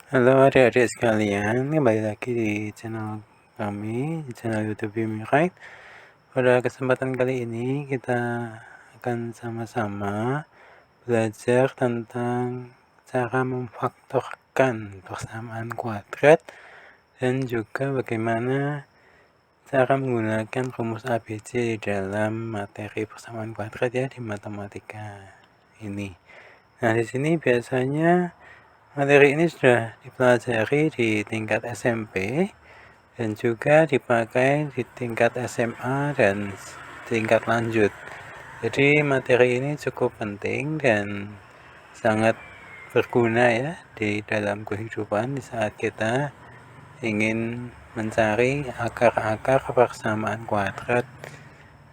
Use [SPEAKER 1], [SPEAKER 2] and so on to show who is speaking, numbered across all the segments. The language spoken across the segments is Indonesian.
[SPEAKER 1] Halo adik-adik sekalian, kembali lagi di channel kami, di channel YouTube Bimikait. Pada kesempatan kali ini kita akan sama-sama belajar tentang cara memfaktorkan persamaan kuadrat dan juga bagaimana cara menggunakan rumus ABC di dalam materi persamaan kuadrat ya di matematika ini. Nah, di sini biasanya materi ini sudah dipelajari di tingkat SMP dan juga dipakai di tingkat SMA dan tingkat lanjut. Jadi materi ini cukup penting dan sangat berguna ya di dalam kehidupan di saat kita ingin mencari akar-akar persamaan kuadrat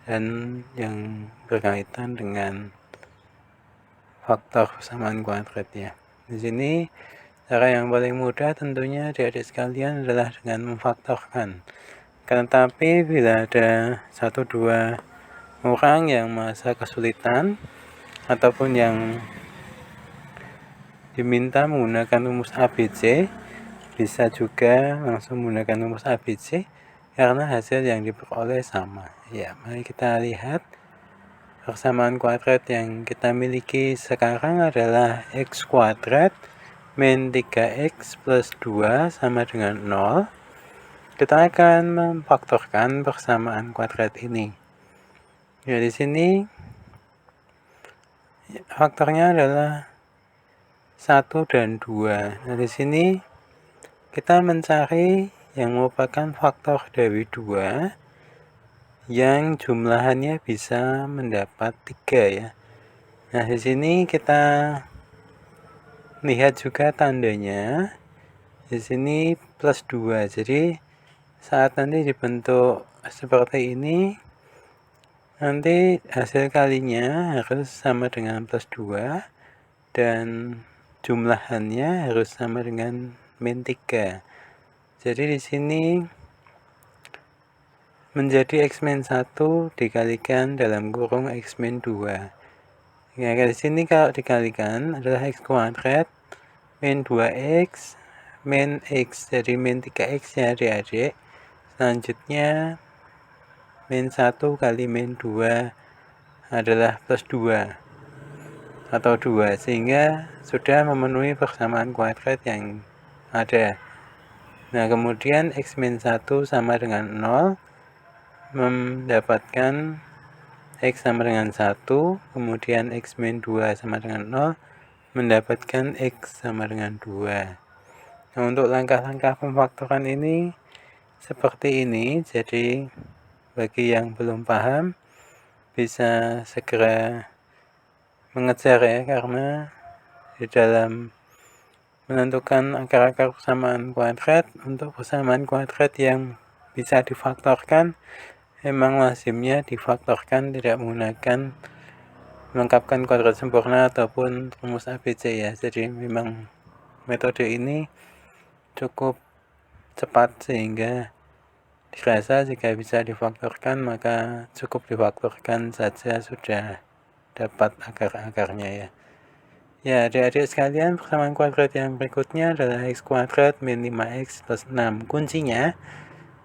[SPEAKER 1] dan yang berkaitan dengan faktor persamaan kuadrat ya. Di sini cara yang paling mudah tentunya adik-adik sekalian adalah dengan memfaktorkan. Tetapi bila ada 1-2 orang yang merasa kesulitan ataupun yang diminta menggunakan rumus ABC, bisa juga langsung menggunakan rumus ABC karena hasil yang diperoleh sama. Ya, mari kita lihat persamaan kuadrat yang kita miliki sekarang adalah x kuadrat min 3x plus 2 sama dengan 0. Kita akan memfaktorkan persamaan kuadrat ini. Ya, di sini faktornya adalah 1 dan 2. Nah, di sini kita mencari yang merupakan faktor dari 2 yang jumlahannya bisa mendapat 3 ya. Nah, di sini kita lihat juga tandanya. Di sini plus 2. Jadi saat nanti dibentuk seperti ini, nanti hasil kalinya harus sama dengan plus 2 dan jumlahannya harus sama dengan min 3. Jadi di sini menjadi x min 1 dikalikan dalam kurung x min 2. Ya, di sini kalau dikalikan adalah x kuadrat min 2x min x, jadi min 3x ya adik-adik. Selanjutnya min 1 kali min 2 adalah plus 2 atau 2, sehingga sudah memenuhi persamaan kuadrat yang ada. Nah, kemudian x min 1 sama dengan 0, mendapatkan x sama dengan 1, kemudian x min 2 sama dengan 0, mendapatkan x sama dengan 2. Nah, untuk langkah-langkah pemfaktoran ini seperti ini, jadi bagi yang belum paham bisa segera mengejar ya, karena di dalam menentukan akar-akar persamaan kuadrat, untuk persamaan kuadrat yang bisa difaktorkan memang lazimnya difaktorkan tidak menggunakan melengkapkan kuadrat sempurna ataupun rumus ABC ya. Jadi memang metode ini cukup cepat sehingga dirasa jika bisa difaktorkan maka cukup difaktorkan saja sudah dapat akar-akarnya ya. Ya, adik-adik sekalian, persamaan kuadrat yang berikutnya adalah x kuadrat min 5x plus 6. Kuncinya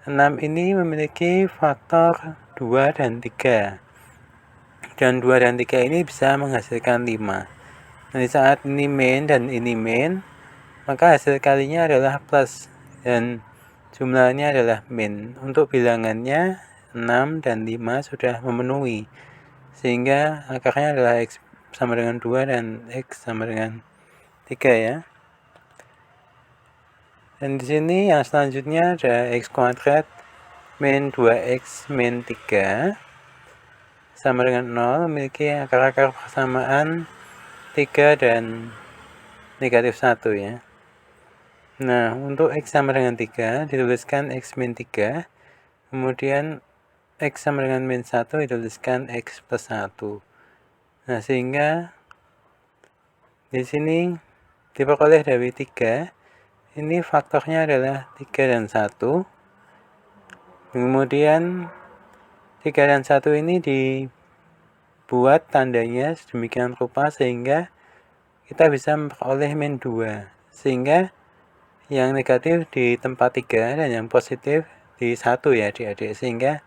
[SPEAKER 1] 6 ini memiliki faktor 2 dan 3. Dan 2 dan 3 ini bisa menghasilkan 5. Nah, di saat ini min dan ini min, maka hasil kalinya adalah plus dan jumlahnya adalah min. Untuk bilangannya 6 dan 5 sudah memenuhi, sehingga akarnya adalah x sama dengan 2 dan x sama dengan 3 ya. Dan di sini yang selanjutnya ada x kuadrat min 2x min 3 sama dengan 0, memiliki akar-akar persamaan 3 dan negatif 1 ya. Nah, untuk x sama dengan 3 dituliskan x min 3, kemudian x sama dengan min 1 dituliskan x plus 1. Nah, sehingga di sini diperoleh dari 3, ini faktornya adalah 3 dan 1. Kemudian 3 dan 1 ini dibuat tandanya sedemikian rupa sehingga kita bisa memperoleh min 2. Sehingga yang negatif di tempat 3 dan yang positif di 1 ya adik-adik, sehingga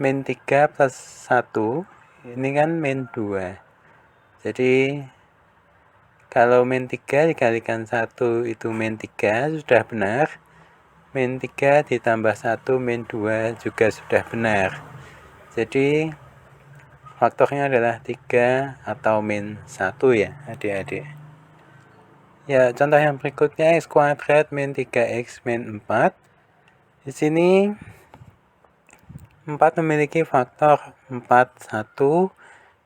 [SPEAKER 1] min 3 plus 1 ini kan min 2. Jadi kalau min 3 dikalikan 1 itu min 3 sudah benar. Min 3 ditambah 1 min 2 juga sudah benar. Jadi faktornya adalah 3 atau min 1 ya adik-adik. Ya, contoh yang berikutnya x kuadrat min 3x min 4. Di sini 4 memiliki faktor 4, 1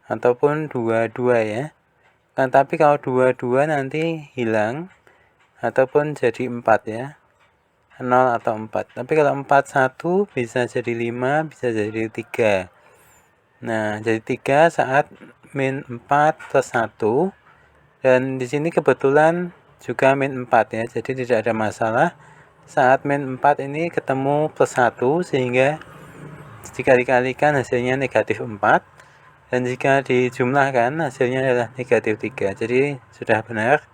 [SPEAKER 1] ataupun 2, 2 ya. Kan tapi kalau 2, 2 nanti hilang ataupun jadi 4 ya. 0 atau 4. Tapi kalau 4, 1 bisa jadi 5, bisa jadi 3. Nah, jadi 3 saat min 4 plus 1. Dan di sini kebetulan juga min 4 ya. Jadi tidak ada masalah. Saat min 4 ini ketemu plus 1 sehingga jika dikalikan hasilnya negatif 4. Dan jika dijumlahkan hasilnya adalah negatif 3. Jadi sudah benar.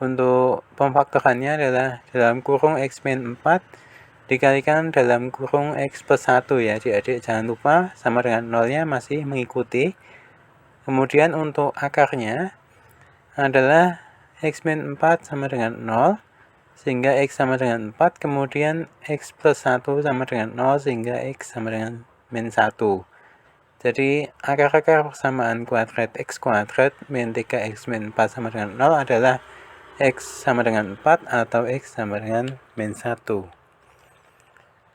[SPEAKER 1] Untuk pemfaktorannya adalah dalam kurung x min 4 dikalikan dalam kurung x plus 1 ya adik-adik. Jangan lupa sama dengan 0-nya masih mengikuti. Kemudian untuk akarnya adalah x min 4 sama dengan 0 sehingga x sama dengan 4. Kemudian x plus 1 sama dengan 0 sehingga x sama dengan min 1. Jadi akar-akar persamaan kuadrat x kuadrat min 3x min 4 sama dengan 0 adalah x sama dengan 4 atau x sama dengan min 1.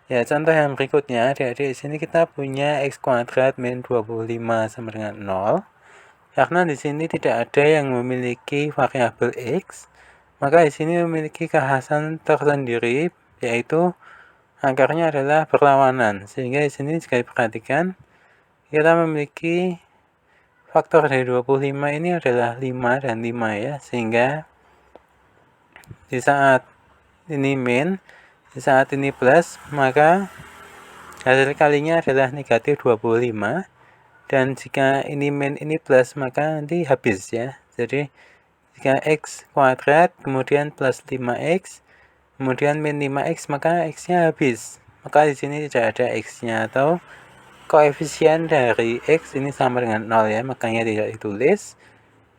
[SPEAKER 1] Ya, contoh yang berikutnya, adik-adik, di sini kita punya x kuadrat min 25 sama dengan 0. Karena di sini tidak ada yang memiliki variabel x, maka di sini memiliki kekhasan tersendiri, yaitu akarnya adalah berlawanan. Sehingga di sini jika diperhatikan, kita memiliki faktor dari 25 ini adalah 5 dan 5 ya, sehingga di saat ini min, di saat ini plus, maka hasil kalinya adalah negatif 25. Dan jika ini min ini plus, maka nanti habis ya. Jadi jika x kuadrat kemudian plus 5x kemudian min 5x, maka x-nya habis. Maka di sini tidak ada x-nya atau koefisien dari x ini sama dengan 0 ya, makanya tidak ditulis.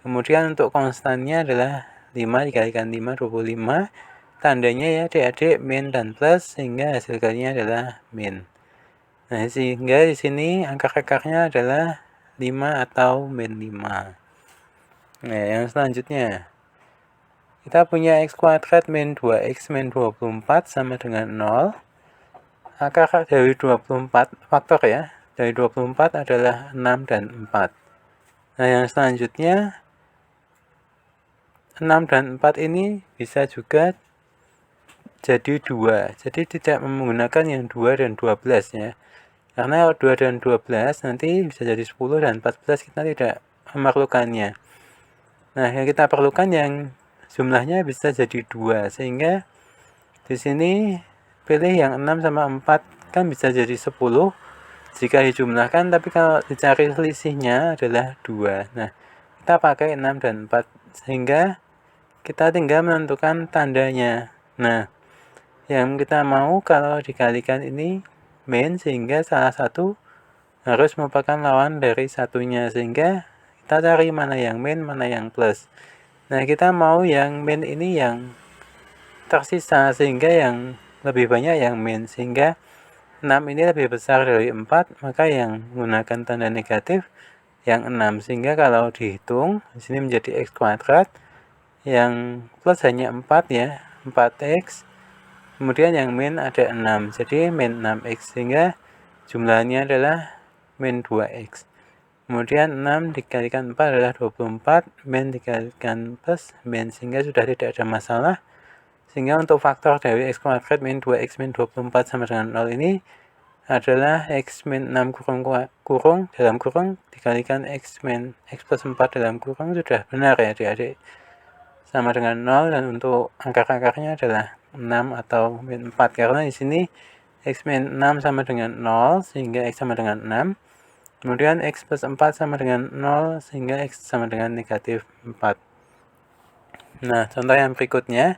[SPEAKER 1] Kemudian untuk konstannya adalah 5 dikalikan 5, 25. Tandanya ya adik-adik min dan plus, sehingga hasil kalinya adalah min. Nah, sehingga di sini akar-akarnya adalah 5 atau min 5. Nah, yang selanjutnya kita punya x kuadrat min 2x min 24 sama dengan 0. Akar dari 24 faktor ya, dari 24 adalah 6 dan 4. Nah, yang selanjutnya 6 dan 4 ini bisa juga jadi 2. Jadi tidak menggunakan yang 2 dan 12 ya. Karena 2 dan 12 nanti bisa jadi 10 dan 14 kita tidak memerlukannya. Nah, yang kita perlukan yang jumlahnya bisa jadi 2. Sehingga di sini pilih yang 6 sama 4 kan bisa jadi 10 jika dijumlahkan, tapi kalau dicari selisihnya adalah 2. Nah, kita pakai 6 dan 4 sehingga kita tinggal menentukan tandanya. Nah, yang kita mau kalau dikalikan ini min, sehingga salah satu harus merupakan lawan dari satunya, sehingga kita cari mana yang min, mana yang plus. Nah, kita mau yang min ini yang tersisa, sehingga yang lebih banyak yang min, sehingga 6 ini lebih besar dari 4, maka yang menggunakan tanda negatif yang 6, sehingga kalau dihitung di sini menjadi x kuadrat, yang plus hanya 4 ya, 4x, kemudian yang min ada 6, jadi min 6x, sehingga jumlahnya adalah min 2x. Kemudian 6 dikalikan 4 adalah 24, min dikalikan plus min, sehingga sudah tidak ada masalah. Sehingga untuk faktor dari x kuadrat min 2x min 24 sama dengan 0 ini adalah x min 6 kurung dalam kurung dikalikan x min x plus 4 dalam kurung, sudah benar ya adik-adik, sama dengan 0. Dan untuk akar-akarnya adalah 6 atau min 4, karena di sini x min 6 sama dengan 0 sehingga x sama dengan 6. Kemudian x plus 4 sama dengan 0 sehingga x sama dengan negatif 4. Nah, contoh yang berikutnya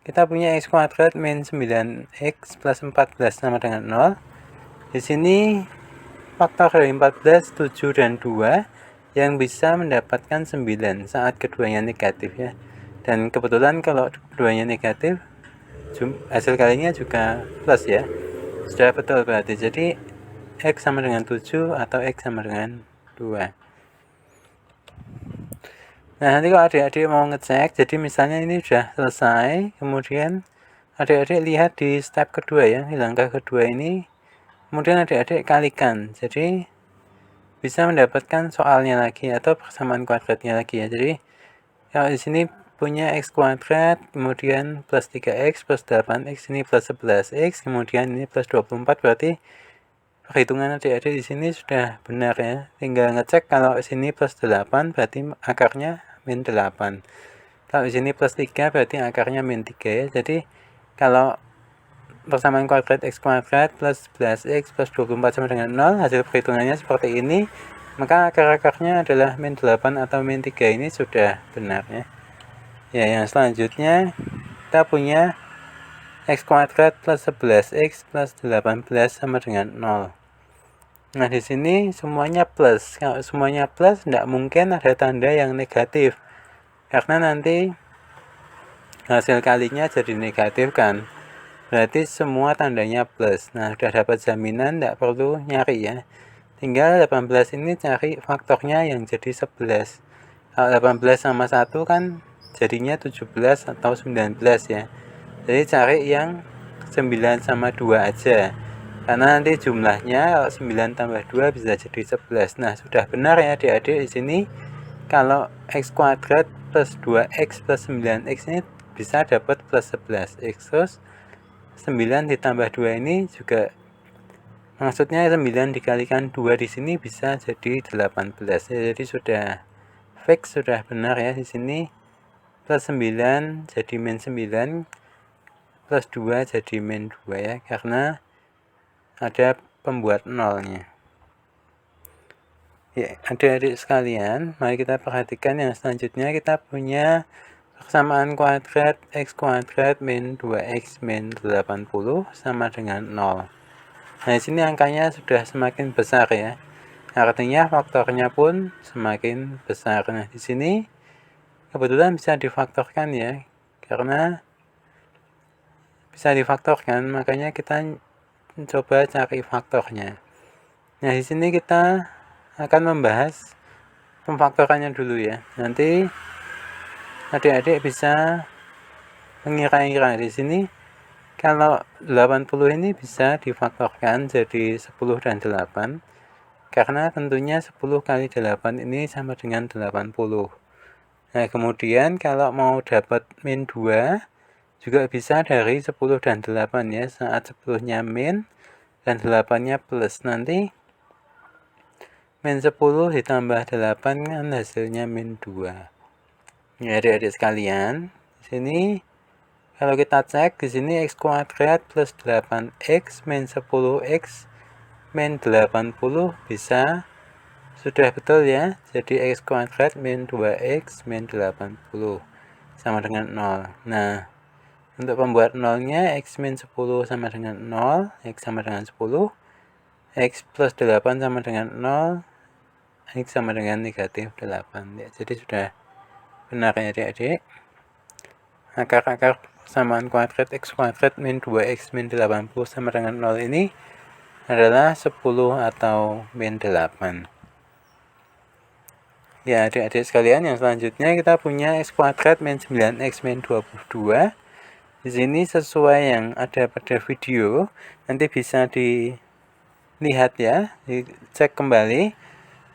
[SPEAKER 1] kita punya x kuadrat min 9x plus 14 sama dengan 0. Di sini faktor dari 14, 7, dan 2 yang bisa mendapatkan 9 saat keduanya negatif ya. Dan kebetulan kalau keduanya negatif, hasil kalinya juga plus ya. Sudah betul berarti. Jadi x sama dengan 7 atau x sama dengan 2. Nah, nanti kalau adik-adik mau ngecek, jadi misalnya ini sudah selesai, kemudian adik-adik lihat di step kedua ya, di langkah kedua ini, kemudian adik-adik kalikan, jadi bisa mendapatkan soalnya lagi atau persamaan kuadratnya lagi ya. Jadi kalau di sini punya x kuadrat, kemudian plus 3x plus 8x, ini plus 11x, kemudian ini plus 24, berarti perhitungan adik-adik di sini sudah benar ya. Tinggal ngecek kalau sini plus 8 berarti akarnya min 8. Kalau di sini plus 3 berarti akarnya min 3 ya. Jadi kalau persamaan kuadrat x kuadrat plus 11x plus 24 sama dengan 0, hasil perhitungannya seperti ini, maka akar-akarnya adalah min 8 atau min 3. Ini sudah benar ya. Ya, yang selanjutnya kita punya x kuadrat plus 11x plus 18 sama dengan 0. Nah, di sini semuanya plus. Kalau semuanya plus, tidak mungkin ada tanda yang negatif. Karena nanti hasil kalinya jadi negatif kan. Berarti semua tandanya plus. Nah, sudah dapat jaminan, tidak perlu nyari ya. Tinggal 18 ini cari faktornya yang jadi 11. Kalau 18 sama 1 kan jadinya 17 atau 19 ya. Jadi cari yang 9 sama 2 aja. Karena nanti jumlahnya kalau 9 tambah 2 bisa jadi 11. Nah, sudah benar ya adik-adik di sini. Kalau x kuadrat plus 2x plus 9x ini bisa dapat plus 11x. Terus 9 ditambah 2 ini juga, maksudnya 9 dikalikan 2 di sini bisa jadi 18 ya. Jadi sudah fix, sudah benar ya di sini. Plus 9 jadi min 9, plus 2 jadi min 2 ya, karena ada pembuat nolnya. Ya, adik-adik sekalian, mari kita perhatikan yang selanjutnya. Kita punya persamaan kuadrat x kuadrat min 2x min 80 sama dengan 0. Nah, di sini angkanya sudah semakin besar ya. Artinya faktornya pun semakin besar. Nah, di sini kebetulan bisa difaktorkan ya. Karena bisa difaktorkan, makanya kita coba cari faktornya. Nah, di sini kita akan membahas pemfaktorannya dulu ya. Nanti adik-adik bisa mengira-ngira di sini kalau 80 ini bisa difaktorkan jadi 10 dan 8. Karena tentunya 10 kali 8 ini sama dengan 80. Nah, kemudian kalau mau dapat min 2 juga bisa dari 10 dan 8 ya. Saat 10-nya min dan 8-nya plus, nanti min 10 ditambah 8 kan hasilnya min 2. Ya, adik-adik sekalian, di sini kalau kita cek di sini x kuadrat plus 8x min 10x min 80 bisa, sudah betul ya. Jadi x kuadrat min 2x min 80 sama dengan 0. Nah, untuk pembuat nolnya x min 10 sama dengan 0, x sama dengan 10, x plus 8 sama dengan 0, x sama dengan negatif 8 ya. Jadi sudah benar ya adik-adik. Akar-akar persamaan kuadrat x kuadrat min 2x min 80 sama dengan 0 ini adalah 10 atau min 8. Ya, adik-adik sekalian, yang selanjutnya kita punya x kuadrat min 9x min 22. Di sini sesuai yang ada pada video, nanti bisa dilihat ya, dicek kembali.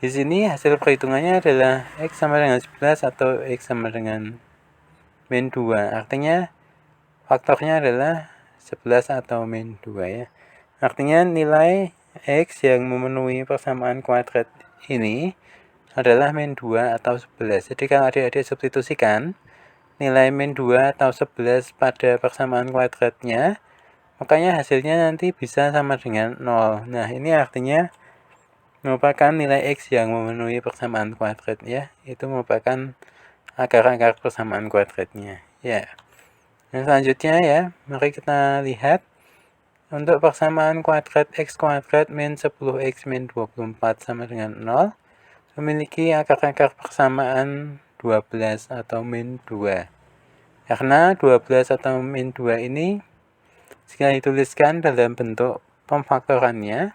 [SPEAKER 1] Di sini hasil perhitungannya adalah x sama dengan 11 atau x sama dengan min 2. Artinya faktornya adalah 11 atau min 2 ya. Artinya nilai x yang memenuhi persamaan kuadrat ini adalah min 2 atau 11. Jadi kalau adik-adik substitusikan nilai min 2 atau 11 pada persamaan kuadratnya, makanya hasilnya nanti bisa sama dengan 0. Nah, ini artinya merupakan nilai x yang memenuhi persamaan kuadrat ya. Itu merupakan akar-akar persamaan kuadratnya ya. Yang selanjutnya ya, mari kita lihat untuk persamaan kuadrat X kuadrat min 10X min 24 sama dengan 0 memiliki akar-akar persamaan 12 atau min 2. Karena 12 atau min 2 ini jika dituliskan dalam bentuk pemfaktorannya,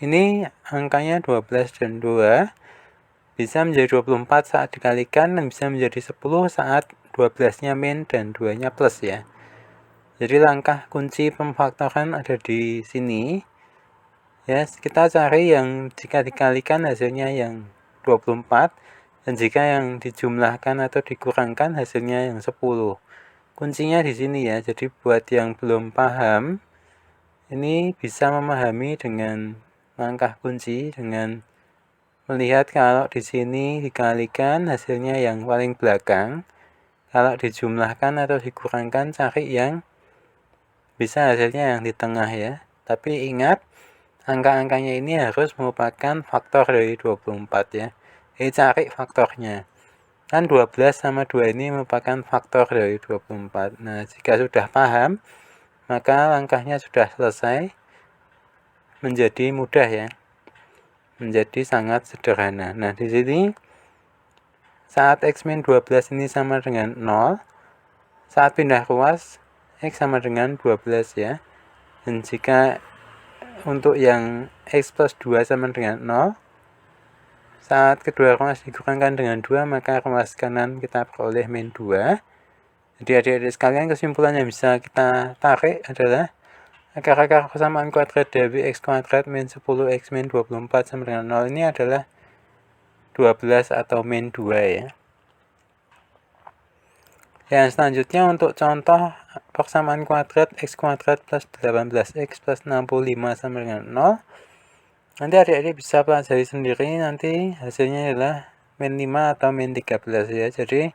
[SPEAKER 1] ini angkanya 12 dan 2 bisa menjadi 24 saat dikalikan dan bisa menjadi 10 saat 12-nya min dan 2-nya plus ya. Jadi langkah kunci pemfaktoran ada di sini. Ya, kita cari yang jika dikalikan hasilnya yang 24 dan jika yang dijumlahkan atau dikurangkan hasilnya yang 10. Kuncinya di sini ya. Jadi buat yang belum paham, ini bisa memahami dengan langkah kunci dengan melihat kalau di sini dikalikan hasilnya yang paling belakang. Kalau dijumlahkan atau dikurangkan cari yang bisa hasilnya yang di tengah ya. Tapi ingat, angka-angkanya ini harus merupakan faktor dari 24 ya. Jadi cari faktornya. Kan 12 sama 2 ini merupakan faktor dari 24. Nah, jika sudah paham, maka langkahnya sudah selesai. Menjadi mudah ya. Menjadi sangat sederhana. Nah, di sini saat X min 12 ini sama dengan 0, saat pindah ruas X sama dengan 12 ya. Dan jika untuk yang X plus 2 sama dengan 0, saat kedua ruas dikurangkan dengan 2, maka ruas kanan kita peroleh min 2. Jadi adik-adik sekalian, kesimpulan yang bisa kita tarik adalah akar-akar persamaan kuadrat dari X kuadrat min 10X min 24 sama dengan 0 ini adalah 12 atau min 2 ya. Yang selanjutnya untuk contoh persamaan kuadrat X kuadrat plus 18X plus 65 sama dengan 0. Nanti adik-adik bisa pelajari sendiri, nanti hasilnya adalah min 5 atau min 13 ya. Jadi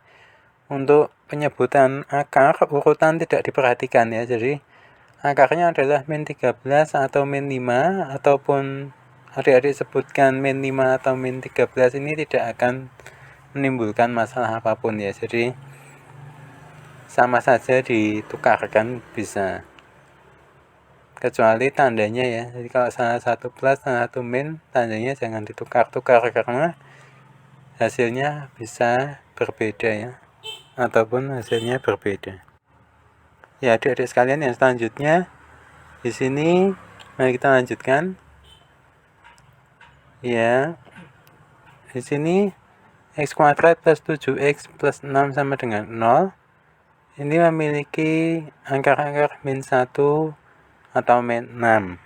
[SPEAKER 1] untuk penyebutan akar, urutan tidak diperhatikan ya. Jadi akarnya adalah min 13 atau min 5, ataupun adik-adik sebutkan min 5 atau min 13 ini tidak akan menimbulkan masalah apapun ya. Jadi sama saja ditukarkan bisa, kecuali tandanya ya. Jadi kalau salah satu plus salah satu min, tandanya jangan ditukar-tukar karena hasilnya bisa berbeda ya, ataupun hasilnya berbeda. Ya adik-adik sekalian, yang selanjutnya di sini mari kita lanjutkan. Ya, di sini X kuadrat plus 7X plus 6 sama dengan 0. Ini memiliki angka-angka min 1 atau min 6.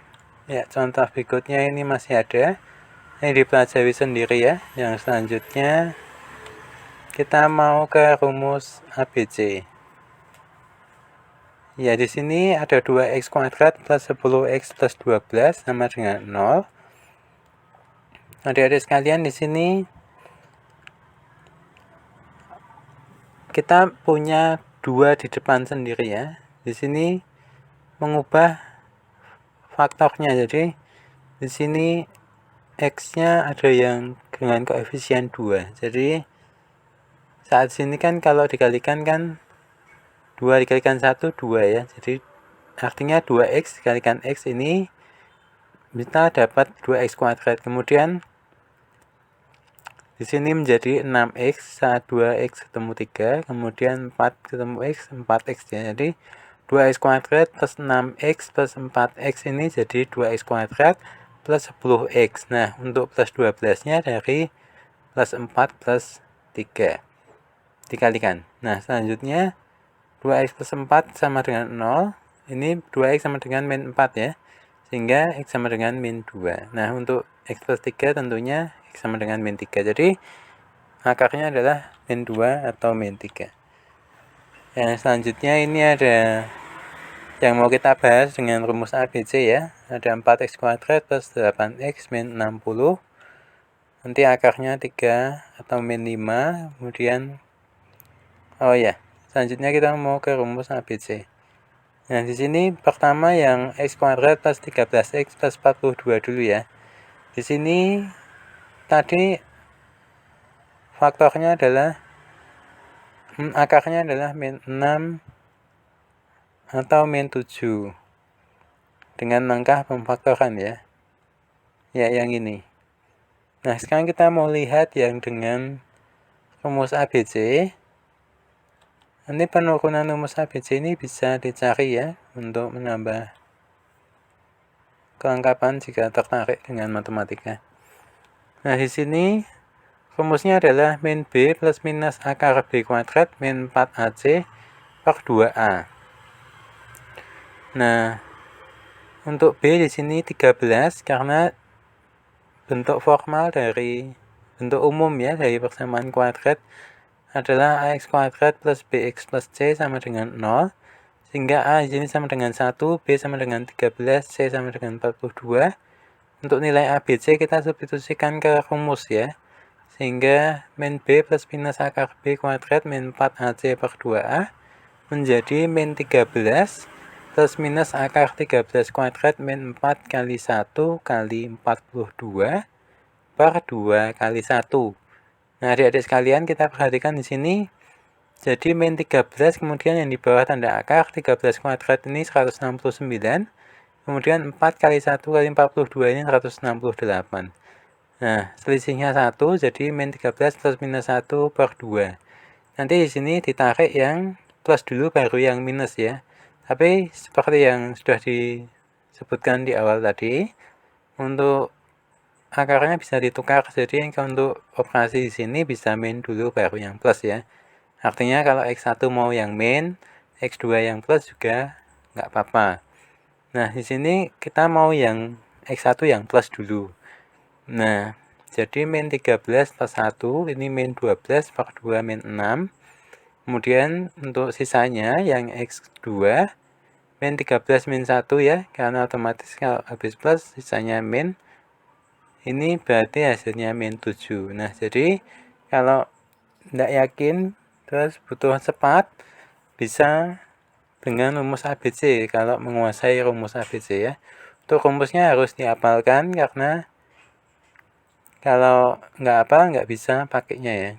[SPEAKER 1] Ya, contoh berikutnya ini masih ada. Ini dipelajari sendiri ya. Yang selanjutnya kita mau ke rumus ABC. Ya, di sini ada 2X kuadrat plus 10X plus 12 sama dengan 0. Adik-adik sekalian, di sini kita punya 2 di depan sendiri ya. Di sini mengubah faktornya. Jadi di sini X-nya ada yang dengan koefisien 2. Jadi saat sini kan kalau dikalikan kan 2 dikalikan 1 2 ya. Jadi artinya 2X dikalikan X ini kita dapat 2X kuadrat. Kemudian di sini menjadi 6X saat 2X ketemu 3, kemudian 4 ketemu X, 4X ya. Jadi 2X kuadrat plus 6X plus 4X ini jadi 2X kuadrat plus 10X. Nah, untuk plus 12-nya dari plus 4 plus 3. Dikalikan. Nah, selanjutnya 2X plus 4 sama dengan 0. Ini 2X sama dengan min 4 ya. Sehingga X sama dengan min 2. Nah, untuk X plus 3 tentunya X sama dengan min 3. Jadi, akarnya adalah min 2 atau min 3. Yang selanjutnya ini ada yang mau kita bahas dengan rumus ABC ya. Ada 4X kuadrat plus 8X min 60. Nanti akarnya 3 atau min 5. Kemudian, selanjutnya kita mau ke rumus ABC. Nah, di sini pertama yang X kuadrat plus 13X plus 42 dulu ya. Di sini tadi faktornya adalah akarnya adalah min 6 atau min 7 dengan langkah pemfaktoran ya. Ya, yang ini. Nah, sekarang kita mau lihat yang dengan rumus ABC. Nanti penurunan rumus ABC ini bisa dicari ya untuk menambah kelengkapan jika tertarik dengan matematika. Nah, di sini rumusnya adalah min B plus minus akar B kuadrat min 4AC per 2A. Nah, untuk B di sini 13 karena bentuk formal dari bentuk umum ya dari persamaan kuadrat adalah AX kuadrat plus BX plus C sama dengan 0. Sehingga A di sini sama dengan 1, B sama dengan 13, C sama dengan 42. Untuk nilai ABC kita substitusikan ke rumus ya. Sehingga min B plus minus akar B kuadrat min 4AC per 2A menjadi min 13 plus minus akar 13 kuadrat min 4 kali 1 kali 42 per 2 kali 1. Nah, adik-adik sekalian kita perhatikan di sini. Jadi min 13 kemudian yang di bawah tanda akar 13 kuadrat ini 169. Kemudian 4 kali 1 kali 42 ini 168. Nah, selisihnya 1 jadi min 13 plus minus 1 per 2. Nanti di sini ditarik yang plus dulu baru yang minus ya. Tapi seperti yang sudah disebutkan di awal tadi, untuk akarnya bisa ditukar, jadi untuk operasi di sini bisa min dulu baru yang plus ya. Artinya kalau X1 mau yang min, X2 yang plus juga nggak apa-apa. Nah, di sini kita mau yang X1 yang plus dulu. Nah, jadi min 13 plus 1, ini min 12 per 2 min 6. Kemudian untuk sisanya yang X2, min 13 min 1 ya, karena otomatis kalau habis plus sisanya min. Ini berarti hasilnya min 7. Nah, jadi kalau tidak yakin, terus butuh cepat, bisa dengan rumus ABC, kalau menguasai rumus ABC ya. Untuk rumusnya harus dihafalkan, karena kalau nggak hafal, nggak bisa pakainya ya.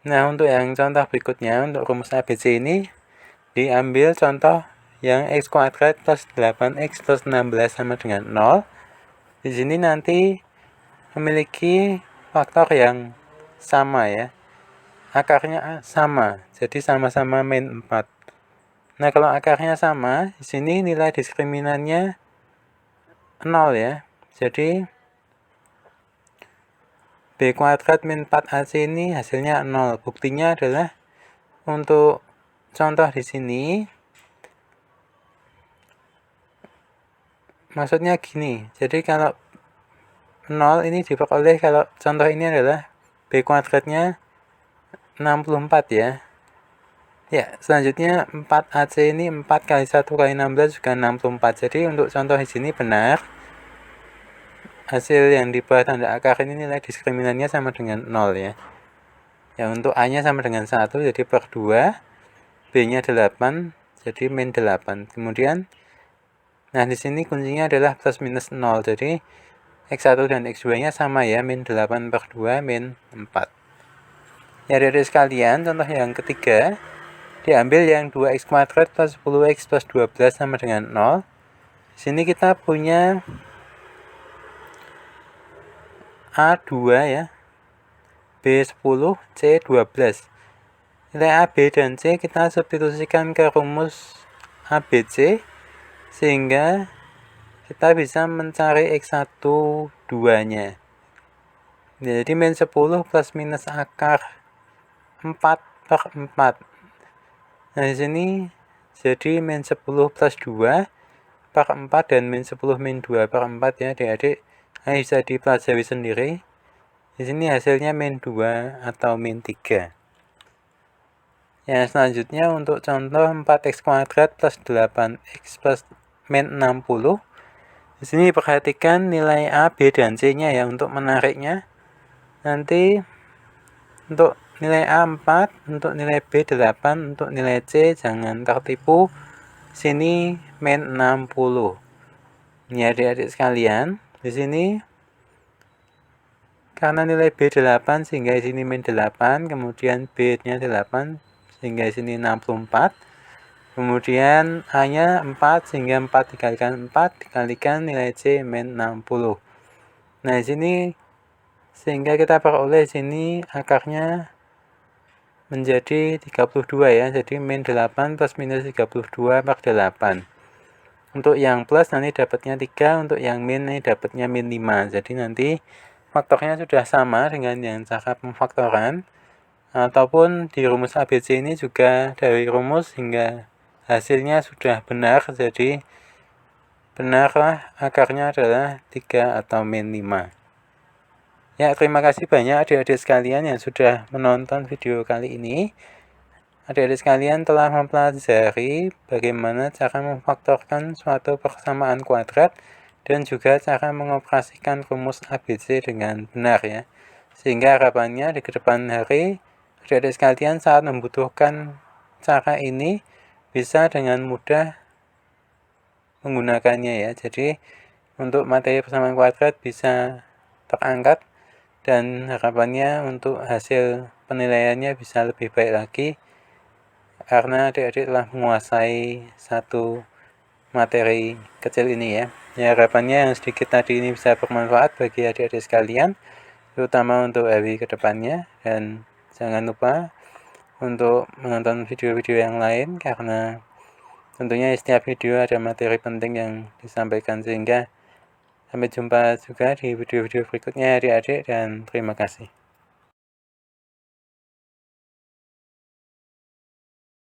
[SPEAKER 1] Nah, untuk yang contoh berikutnya, untuk rumus ABC ini, diambil contoh yang X kuadrat plus 8X plus 16 sama dengan 0. Di sini nanti memiliki faktor yang sama ya. Akarnya sama, jadi sama-sama min 4. Nah, kalau akarnya sama, di sini nilai diskriminannya 0 ya. Jadi B kuadrat min 4AC ini hasilnya 0. Buktinya adalah untuk contoh di sini, maksudnya gini, jadi kalau 0 ini diperoleh kalau contoh ini adalah B kuadratnya 64 ya. Ya, selanjutnya 4AC ini 4 kali 1 kali 16 juga 64. Jadi untuk contoh di sini benar. Hasil yang di bawah tanda akar ini nilai diskriminannya sama dengan 0 ya. Ya, untuk A-nya sama dengan 1 jadi per 2. B-nya 8 jadi min 8. Kemudian nah di sini kuncinya adalah plus minus 0. Jadi X1 dan X2-nya sama ya, min 8 per 2 min 4. Ya, dari sekalian, contoh yang ketiga, diambil yang 2X kuadrat plus 10X plus 12 sama dengan 0. Di sini kita punya A2 ya, B10, C12. Nilai A, B, dan C kita substitusikan ke rumus ABC, sehingga kita bisa mencari X1 2-nya. Jadi min 10 plus minus akar 4 per 4. Nah, di sini jadi min 10 plus 2 per 4 dan min 10 min 2 per 4 ya adik-adik. Nah, bisa dipelajari sendiri. Di sini hasilnya min 2 atau min 3. Ya, selanjutnya untuk contoh 4X kuadrat plus 8X plus min 60. Di sini perhatikan nilai A, B, dan C-nya ya untuk menariknya. Nanti untuk nilai A 4, untuk nilai B 8, untuk nilai C jangan tertipu. Sini min 60. Ini adik-adik sekalian, di sini karena nilai B 8 sehingga di sini min 8, kemudian B-nya 8 sehingga di sini 64. Kemudian A-nya 4 sehingga 4 dikalikan 4 dikalikan nilai C min 60. Nah, di sini sehingga kita peroleh di sini akarnya menjadi 32 ya. Jadi min 8 plus minus 32 per 8. Untuk yang plus nanti dapatnya 3, untuk yang min ini dapatnya min 5. Jadi nanti faktornya sudah sama dengan yang cara pemfaktoran. Ataupun di rumus ABC ini juga dari rumus hingga hasilnya sudah benar, jadi benarlah akarnya adalah 3 atau min 5. Ya, terima kasih banyak adik-adik sekalian yang sudah menonton video kali ini. Adik-adik sekalian telah mempelajari bagaimana cara memfaktorkan suatu persamaan kuadrat dan juga cara mengoperasikan rumus ABC dengan benar ya. Sehingga harapannya di kedepan hari adik-adik sekalian saat membutuhkan cara ini bisa dengan mudah menggunakannya ya. Jadi untuk materi persamaan kuadrat bisa terangkat dan harapannya untuk hasil penilaiannya bisa lebih baik lagi karena adik-adik telah menguasai satu materi kecil ini ya. Ya, harapannya yang sedikit tadi ini bisa bermanfaat bagi adik-adik sekalian, terutama untuk hari kedepannya. Dan jangan lupa untuk menonton video-video yang lain karena tentunya di setiap video ada materi penting yang disampaikan. Sehingga sampai jumpa juga di video-video berikutnya adik-adik dan terima kasih.